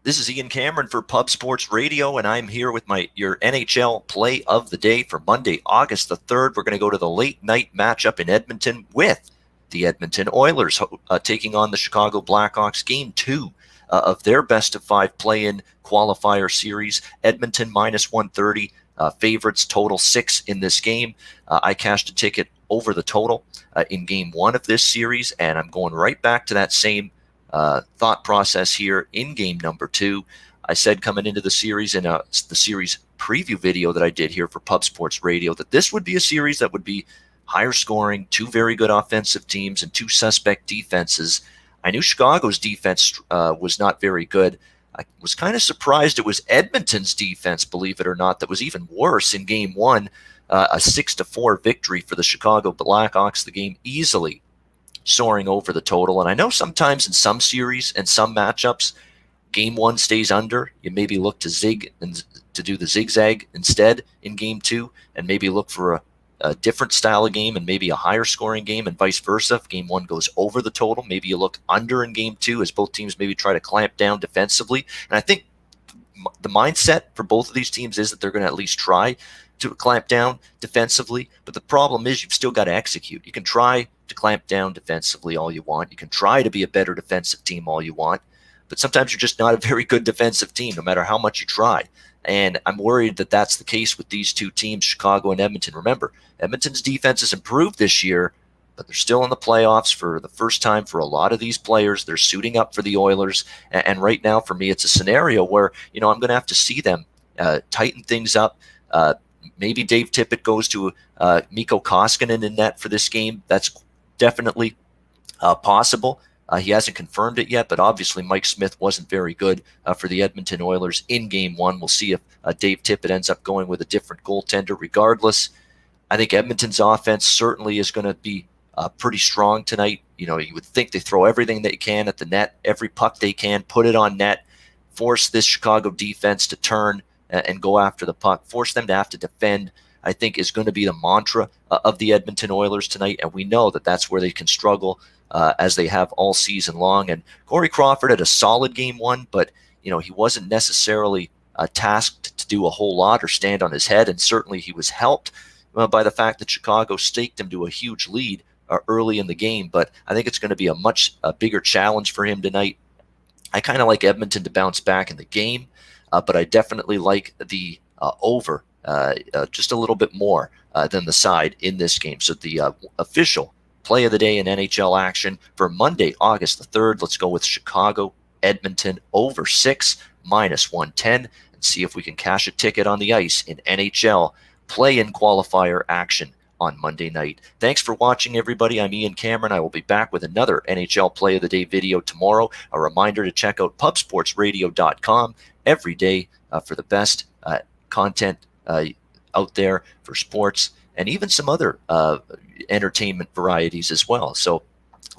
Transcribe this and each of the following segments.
This is Ian Cameron for Pub Sports Radio, and I'm here with your NHL play of the day for Monday, August the 3rd. We're going to go to the late night matchup in Edmonton with the Edmonton Oilers taking on the Chicago Blackhawks. Game 2 of their best-of-5 play-in qualifier series. Edmonton minus 130, favorites, total 6 in this game. I cashed a ticket over the total in Game 1 of this series, and I'm going right back to that same thought process here in game number 2. I said coming into the series in the series preview video that I did here for Pub Sports Radio that this would be a series that would be higher scoring, 2 very good offensive teams and 2 suspect defenses. I knew Chicago's defense was not very good. I was kind of surprised it was Edmonton's defense, believe it or not, that was even worse in game 1, a 6-4 victory for the Chicago Blackhawks. The game easily soaring over the total. And I know sometimes in some series and some matchups, game 1 stays under. You maybe look to zig and to do the zigzag instead in game 2, and maybe look for a different style of game and maybe a higher scoring game, and vice versa. If game 1 goes over the total, maybe you look under in game 2 as both teams maybe try to clamp down defensively. And I think the mindset for both of these teams is that they're going to at least try to clamp down defensively. But the problem is you've still got to execute. You can try to clamp down defensively all you want. You can try to be a better defensive team all you want. But sometimes you're just not a very good defensive team, no matter how much you try. And I'm worried that that's the case with these two teams, Chicago and Edmonton. Remember, Edmonton's defense has improved this year, but they're still in the playoffs for the first time for a lot of these players. They're suiting up for the Oilers. And right now, for me, it's a scenario where, I'm going to have to see them tighten things up. Maybe Dave Tippett goes to Mikko Koskinen in net for this game. That's definitely possible. He hasn't confirmed it yet, but obviously Mike Smith wasn't very good for the Edmonton Oilers in Game 1. We'll see if Dave Tippett ends up going with a different goaltender. Regardless, I think Edmonton's offense certainly is going to be pretty strong tonight. You would think they throw everything they can at the net, every puck they can, put it on net, force this Chicago defense to turn and go after the puck, force them to have to defend, I think is going to be the mantra of the Edmonton Oilers tonight. And we know that that's where they can struggle as they have all season long. And Corey Crawford had a solid Game 1, but he wasn't necessarily tasked to do a whole lot or stand on his head. And certainly he was helped by the fact that Chicago staked him to a huge lead early in the game. But I think it's going to be a much bigger challenge for him tonight. I kind of like Edmonton to bounce back in the game, but I definitely like the over just a little bit more than the side in this game. So the official play of the day in NHL action for Monday, August the 3rd, let's go with Chicago, Edmonton, over 6, minus 110, and see if we can cash a ticket on the ice in NHL play-in qualifier action on Monday night. Thanks for watching, everybody. I'm Ian Cameron. I will be back with another NHL play of the day video tomorrow. A reminder to check out pubsportsradio.com every day for the best content out there for sports and even some other entertainment varieties as well. So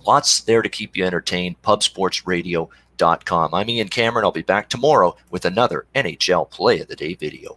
lots there to keep you entertained. pubsportsradio.com. I'm Ian Cameron. I'll be back tomorrow with another NHL play of the day video.